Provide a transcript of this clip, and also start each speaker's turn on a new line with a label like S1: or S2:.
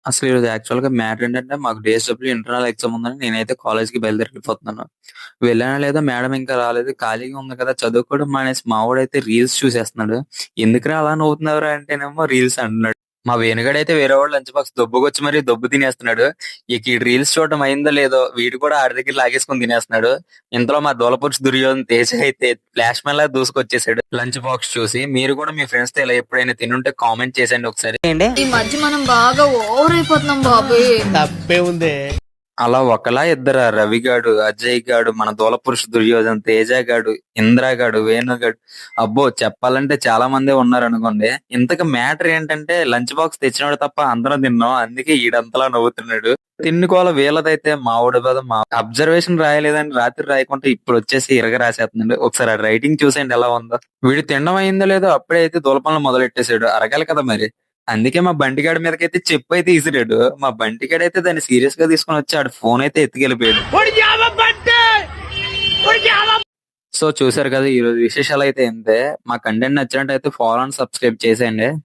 S1: అసలు ఈరోజు యాక్చువల్‌గా మ్యాటర్ ఏంటంటే, మాకు డేస్‌డబ్ల్యూ ఇంటర్నల్ ఎగ్జామ్ ఉందని నేనైతే కాలేజ్‌కి బయలుదేరి వెళ్ళిపోతున్నాను. వెళ్ళానో లేదో మేడం ఇంకా రాలేదు. ఖాళీగా ఉంది కదా! చదువుకోవడం మానేసి మావోడైతే రీల్స్ చూసేస్తున్నాడు. "ఎందుకురా అలా నవ్వుతున్నావురా" అంటేనేమో రీల్స్ అంటున్నాడు. మా వేణుగాడైతే వేరే వాడి లంచ్ బాక్స్ దొబ్బుకొచ్చి మరీ దొబ్బు తినేస్తున్నాడు. ఇక ఈడు రీల్స్ చూడడం అయిందో లేదో వీడు కూడా ఆడి దగ్గర లాగేసుకొని తినేస్తున్నాడు. ఇంతలో మా దూలపురుషు దుర్యోధన తేజ అయితే ఫ్లాష్ మ్యాన్‌లా దూసుకొచ్చేసాడు లంచ్ బాక్స్ చూసి. మీరు కూడా మీ ఫ్రెండ్స్‌తో ఇలా ఎప్పుడైనా తినుంటే కామెంట్ చేసేయండి ఒకసారి.
S2: ఏంటి
S3: ఈ మధ్య మనం బాగా ఓవర్ అయిపోతున్నాం బాబు.
S2: తప్పే ఉంది.
S1: అలా ఒకలా ఇద్దరా? రవిగాడు, అజయ్ గాడు, మన దూలపురుషు దుర్యోధన్, తేజ గాడు, ఇంద్ర గాడు, వేణుగాడు. అబ్బో! చెప్పాలంటే చాలా మందే ఉన్నారనుకోండి. ఇంతకి మ్యాటర్ ఏంటంటే లంచ్ బాక్స్ తెచ్చినోడు తప్ప అందరం తిన్నాం. అందుకే ఈడంతలా నవ్వుతున్నాడు. తిన్నుకోల వీళ్ళదైతే మావోడి బాధ మా అబ్జర్వేషన్ రాయలేదని రాత్రి రాయకుంటే ఇప్పుడొచ్చేసి ఇరగ రాసేస్తున్నాడు. ఒకసారి ఆ రైటింగ్ చూసేయండి ఎలా ఉందో. వీడు తినడం అయిందో లేదో అప్పుడే అయితే దూలపనులు మొదలెట్టేసాడు. అరగాలి కదా మరి. అందుకే మా బంటిగాడి మీదకైతే చెప్పయితే ఇసిరాడు. మా బంటిగాడైతే దాన్ని సీరియస్ గా తీసుకొని వచ్చి ఆడు ఫోన్ అయితే ఎత్తుకెళ్ళిపోయాడు. సో చూసారు కదా, ఈ రోజు విశేషాలు అయితే ఇంతే. మా కంటెంట్ నచ్చినట్టయితే ఫాలో అండ్ సబ్స్క్రైబ్ చేసేయండి.